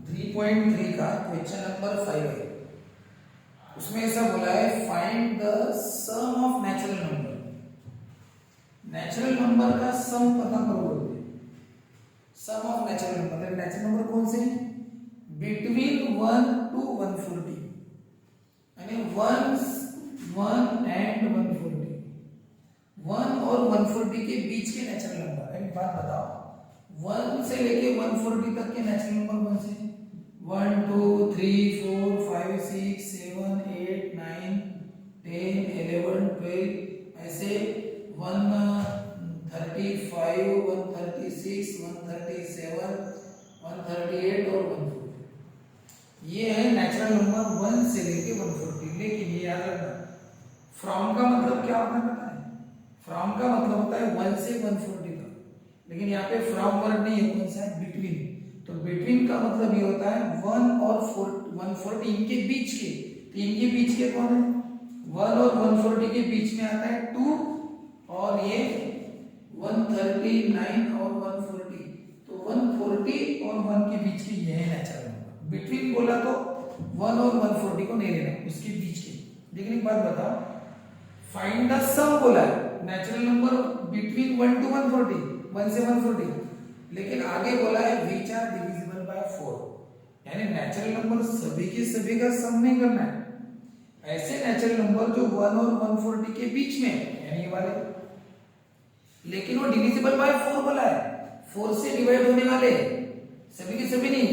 3.3 का question number 5 है। उसमें ऐसा बोला है find the sum of natural number. Natural number का सम पता करो बोलते हैं। Sum of natural number, natural number कौन से हैं? बिटवीन 1 to 140 यानी 1 and 140, 1 और 140 के बीच के नेचुरल नंबर। एक बात बताओ, 1 से लेके 140 तक के नेचुरल नंबर कौन से हैं? 1 2 3 4 5 6 7 8 9 10 11 12 ऐसे 135 136 137 138 और 140। ये है नेचुरल नंबर 1 से लेके 140। लेकिन ये याद रखना, फ्रॉम का मतलब क्या होता है पता है? फ्रॉम का मतलब होता है 1 से 140 तक, लेकिन यहाँ पे फ्रॉम वर्ड नहीं है, कौन सा है? बिटवीन। तो बिटवीन का मतलब ये होता है 1 और 140 इनके बीच के। तो इनके बीच के कौन है? 1 और 140 के बीच में आता है 2 और ये 139 और 140। तो 140 और 1 के बीच के ये है नेचुरल नंबर। बिटवीन बोला तो 1 और 140 को नहीं लेना, उसके बीच के। लेकिन एक बात बताओ, फाइंड द सम बोला है, नेचुरल नंबर बिटवीन 1 to 140, 1 से 140। लेकिन आगे बोला है विच आर डिविजिबल बाय 4, यानी नेचुरल नंबर सभी के सभी का सम नहीं करना है। ऐसे नेचुरल नंबर जो 1 और 140 के बीच में यानी ये वाले, लेकिन वो डिविजिबल बाय 4 बोला है, 4 से डिवाइड होने वाले, सभी के सभी नहीं,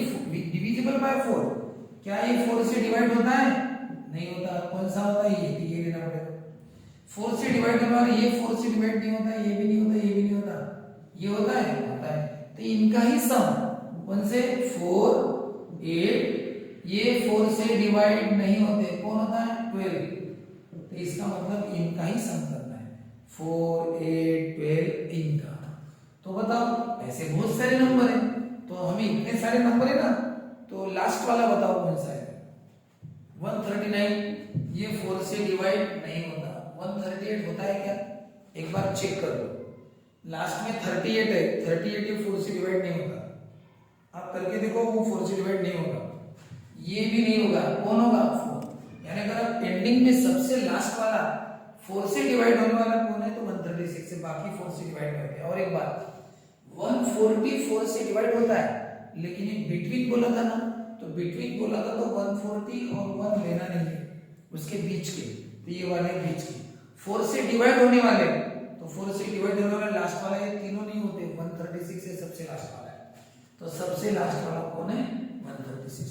डिविजिबल बाय 4। क्या ये 4 से डिवाइड होता है? नहीं होता। कौन सा होता है? ये लेना पड़ेगा। 4 से डिवाइड होने वाले, ये 4 से डिवाइड नहीं होता, ये भी नहीं होता, ये भी नहीं होता, ये होता है, होता है। तो इनका ही सम, कौन से? 4 8, ये 4 से डिवाइड नहीं होते, कौन होता है? 12। तो इसका मतलब इनका ही सम करना है, 4 8 12 इनका। तो बताओ, ऐसे बहुत सारे नंबर हैं, तो हमें इतने सारे नंबर है ना, तो लास्ट वाला बताओ कौन सा है? 139, ये 4 से डिवाइड नहीं होता। 138 होता है क्या? एक बार चेक कर लो, लास्ट में 38 है, 38 ये 4 से डिवाइड नहीं होता। आप करके देखो, वो 4 से डिवाइड नहीं होगा, ये भी नहीं होगा, कौन होगा? 4। यानी अगर आप एंडिंग में सबसे लास्ट वाला 4 से डिवाइड होने वाला कौन है? तो 136 से, बाकी 4 से डिवाइड होते हैं। और एक बात, 144 से डिवाइड होता है, लेकिन ये बिटवीन बोला था ना, तो बिटवीन बोला था तो 140 और 1 लेना नहीं है, उसके बीच के। तो ये वाले बीच के 4 से डिवाइड होने वाले, तो 4 से डिवाइड होने वाला लास्ट वाला, ये तीनों नहीं होते, 136 से सबसे लास्ट वाला है। तो सबसे लास्ट वाला कौन है? 136।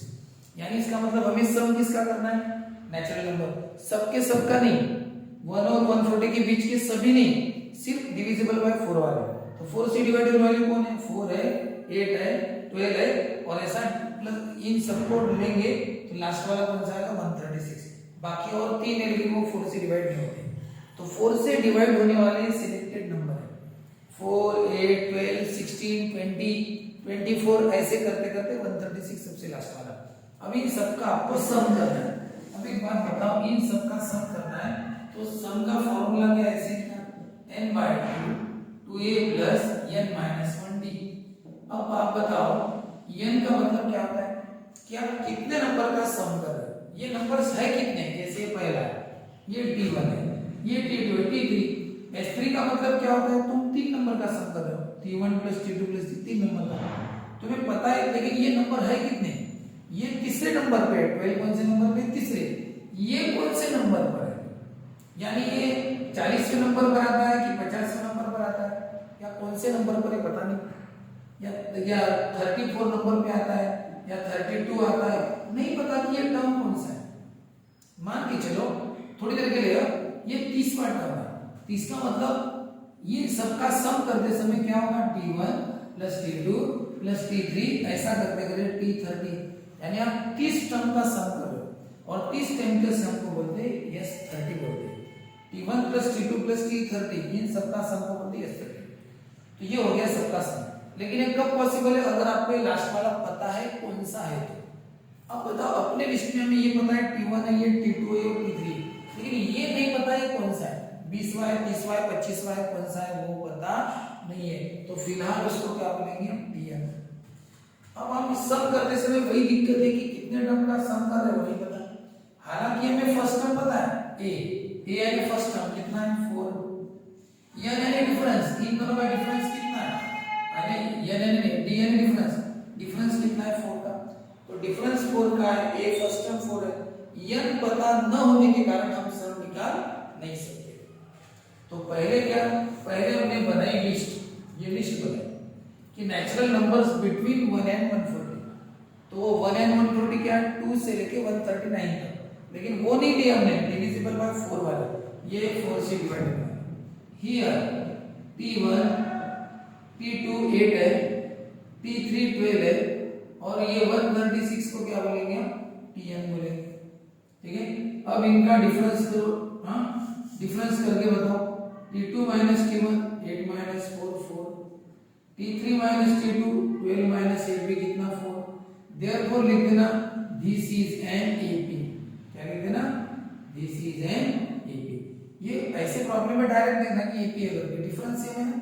यानी इसका मतलब हमें सम किसका करना है? नेचुरल नंबर सबके सबका नहीं, 1 और 140 के बीच के सभी नहीं, सिर्फ डिविजिबल बाय 4 वाले। तो 4 से डिवाइड होने वाले कौन है? 4 है, 8 है, 12 है, और ऐसा प्लस इन सबको लेंगे तो लास्ट वाला कौन सा आएगा? 136। बाकी और 3 है, लेकिन वो 4 से डिवाइड नहीं होते। तो 4 से डिवाइड होने वाले सिलेक्टेड नंबर है 4 8 12 16 20 24, ऐसे करते करते 136 सबसे लास्ट वाला। अब इन सबका आपको सम करना है। अब एक बात बताओ, इन सबका सम करना है, तो सम का फॉर्मूला क्या है? ऐसे n/2 2a + n - 1d। अब आप बताओ, n का मतलब क्या होता है? कि आप कितने नंबर का सम कर रहे हो? ये नंबर्स है कितने? जैसे पहला ये t1 है, ये t2 है, t3। s3 का मतलब क्या होता है? तुम 3 नंबर का सम कर रहे हो, t1 + t2 + t, 3 नंबर का तुम्हें पता है। लेकिन ये नंबर है कितने? ये तीसरे नंबर पे है। 12 कौन से नंबर पे? तीसरे। ये कौन से नंबर पर है? यानी ये 40वें नंबर पर आता है कि 50वें नंबर पर आता है, या कौन से नंबर पर है पता नहीं, या 34 नंबर पे आता है, या 32 आता है, नहीं पता कि ये टर्म कौन सा है। मान के चलो थोड़ी देर के लिए ये 30वां टर्म है। 30 का मतलब ये सबका सम करते समय क्या होगा? t1 + t2 + t3, ऐसा करते करते t30, यानी आप 30 टर्म का सम कर रहे हो, और 30 टर्म के सम को बोलते हैं s30 बोलते हैं। t1 + t2 + t30, इन सबका सम को बोलते हैं s30। तो ये हो गया सबका सम। लेकिन ये कब पॉसिबल है? अगर आपको लास्ट वाला पता है कौन सा है तो। अब बताओ, अपने लिस्ट में हमें ये पता है t1 है, ये t2 है, ये t3, लेकिन ये नहीं पता है कौन सा है, 20वां है, 30वां है, 25वां है, कौन सा है वो पता नहीं है। तो फिलहाल उसको क्या बोलेंगे? tn। सम करते समय वही दिक्कत है कि कितने टर्म का सम कर रहे हो नहीं पता। हालांकि हमें फर्स्ट टर्म पता है ए यानी फर्स्ट टर्म कितना है 4, n यानी डिफरेंस, इन दोनों का डिफरेंस कितना है, यानी n यानी d यानी डिफरेंस कितना है 4 का, तो डिफरेंस 4 का है, a फर्स्ट टर्म 4 है, n पता न होने के कारण हम सम निकाल नहीं सकते। तो पहले हमने बनाई लिस्ट, ये लिस्ट बनाई कि नेचुरल नंबर्स बिटवीन 1 एंड 140, तो वो 1 एंड 140 क्या है 2 से लेके 139 तक, लेकिन वो नहीं दिया हमने डिविजिबल बाय 4 वाला, ये 4 से डिवाइड करना है। हियर t1 t2 8 है, t3 12 है, और ये 136 को क्या बोलेंगे tn बोलेंगे, ठीक है। अब इनका डिफरेंस करो, हाँ डिफरेंस करके बताओ, t2 minus t1 8 minus 4 4, t3 minus t2 12 minus 8 भी कितना 4, therefore लिख देना this is an AP, क्या लिख देना this is an AP। ये ऐसे प्रॉब्लम में डायरेक्ट देखना कि AP है करके, डिफरेंस सेम है ना।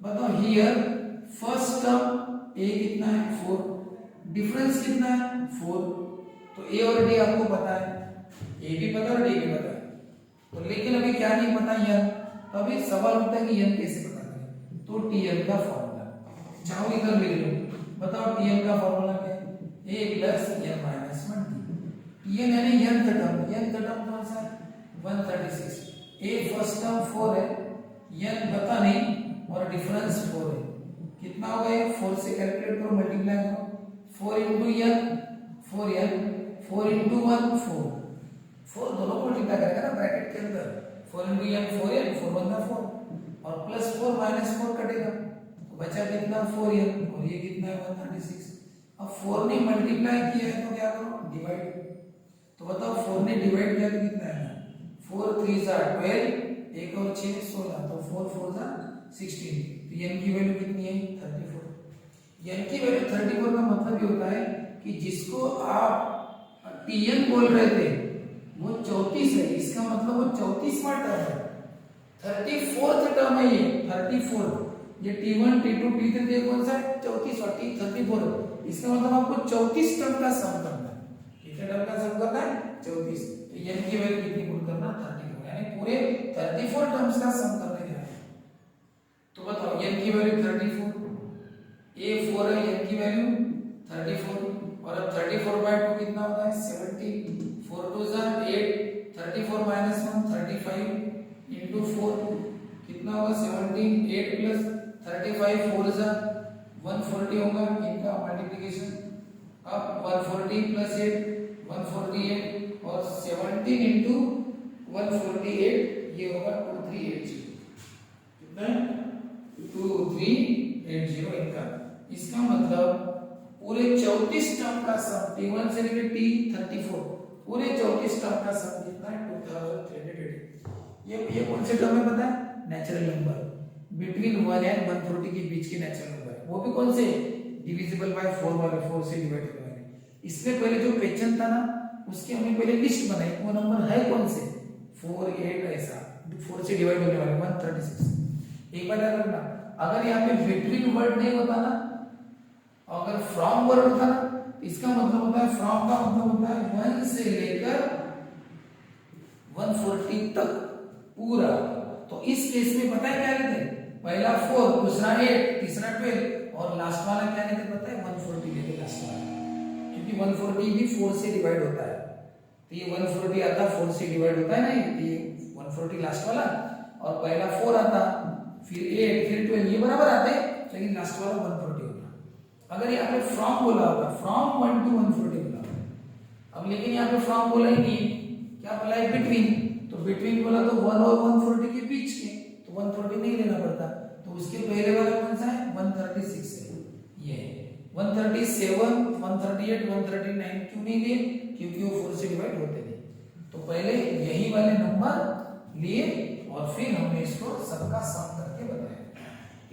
बताओ हियर फर्स्ट टर्म a कितना है 4, डिफरेंस कितना है 4, तो a और d आपको पता है, a भी पता है और d भी पता है, तो लेकिन अभी क्या नहीं पता n, तो अभी सवाल होता है कि n कैसे पता करें, तो tn का फॉर्मूला चाहो इधर लिख लो, बताओ tn का फॉर्मूला क्या है, a plus n minus 1 tn यानी n टर्म कौन सा है 136, a फर्स्ट टर्म 4 है, n पता नहीं और डिफरेंस 4 है, कितना होगा ये 4 से कैलकुलेट करो, मल्टीप्लाई करो, 4 into n 4 into 1 4 दोनों को मल्टीप्लाई करेगा ना ब्रैकेट के अंदर, 4 into n 4 बंदा 4 और प्लस 4 माइनस 4 कटेगा, तो बचा कितना 4n और ये कितना है 136। अब 4 ने मल्टीप्लाई किया है तो क्या करो डिवाइड, तो बताओ 4 ने डिवाइड किया तो कितना है 4 3 12, एक और 6 16, तो 4 4 16, तो n की वैल्यू कितनी है 34। n की वैल्यू 34 का मतलब ये होता है कि जिसको आप tn बोल रहे थे वो 34 है, इसका मतलब वो 34वां टर्म है, 34th टर्म है ये 34, ये t1 t2 t3 ये कौन सा है 34 और t34, इसका मतलब आपको 34 टर्म का सम करना है, कितने टर्म का सम करना है 34, तो n की वैल्यू कितनी पुट करना 34, यानी पूरे 34 टर्म्स का सम करने जा रहे हैं। तो बताओ n की वैल्यू 34, a 4 है, n की वैल्यू 34, और अब 34 by 2 कितना होता है 70, 4 2 8, 34 minus 1 35 into 4 कितना होगा 17, 8 plus 35 4 140 होगा इनका मल्टीप्लिकेशन, अब 140 plus 8 148 और 17 into 148 ये होगा 2380, कितना 2380 इनका, इसका मतलब पूरे 34 टर्म का सम t1 से लेकर t34 पूरे 34 टर्म का सम कितना है 2380। ये कौन से टर्म है पता है नेचुरल नंबर बिटवीन 1 एंड 140 के बीच के नेचुरल नंबर, वो भी कौन से डिविजिबल बाय 4 वाले, 4 से डिवाइड करने वाले। इसमें पहले जो क्वेश्चन था ना उसके हमने पहले लिस्ट बनाई, वो नंबर है कौन से 4 8 ऐसा 4 से डिवाइड होने वाले 136। एक बार याद रखना, अगर यहाँ पे बिटवीन वर्ड नहीं होता ना, अगर फ्रॉम वर्ड होता ना, इसका मतलब होता है फ्रॉम का मतलब होता है 1 से लेकर 140 तक पूरा। तो इस केस में पता है क्या लेते हैं, पहला 4 दूसरा 8 तीसरा 12 और लास्ट वाला क्या लेते पता है 140 लेते लास्ट वाला, क्योंकि 140 भी 4 से डिवाइड होता है, तो ये 140 आता 4 से डिवाइड होता है ना, ये 140 लास्ट वाला, और पहला 4 आता फिर 8 फिर 12 ये बराबर आते हैं, लेकिन लास्ट वाला 140 होता। अगर यहाँ पे फ्रॉम बोला होता फ्रॉम 1 to 140 बोला, अब लेकिन यहाँ पे फ्रॉम बोला ही नहीं, क्या बोला है बिटवीन, तो बिटवीन बोला तो 1 और 140 के बीच के, तो 140 नहीं लेना पड़ता, तो उसके पहले वाला कौन सा है 136 है, ये 137 138 139 क्यों नहीं लिए, क्योंकि वो 4 से डिवाइड होते नहीं, तो पहले यही वाले नंबर लिए और फिर हमने इसको सबका सम करके बताया।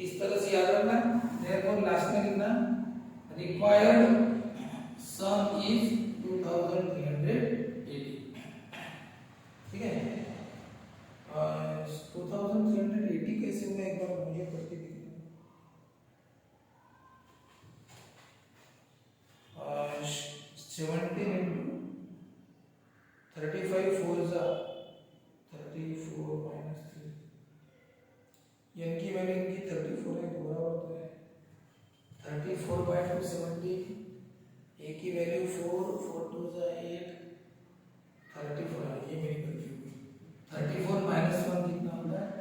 इस तरह से याद रखना, देयरफॉर लास्ट में लिखना required sum is 2380, ठीक है। 2380 कैसे होगा एक बार मुझे करके दिखाओ। 17 into 35 4 जा 34 minus 3 n की वैल्यू इनकी 34 है बराबर तो है 34 by 2 17 a की वैल्यू 4 4 2 जा 8 34 है ये मेरी गलती हुई 34 minus 1 कितना होता है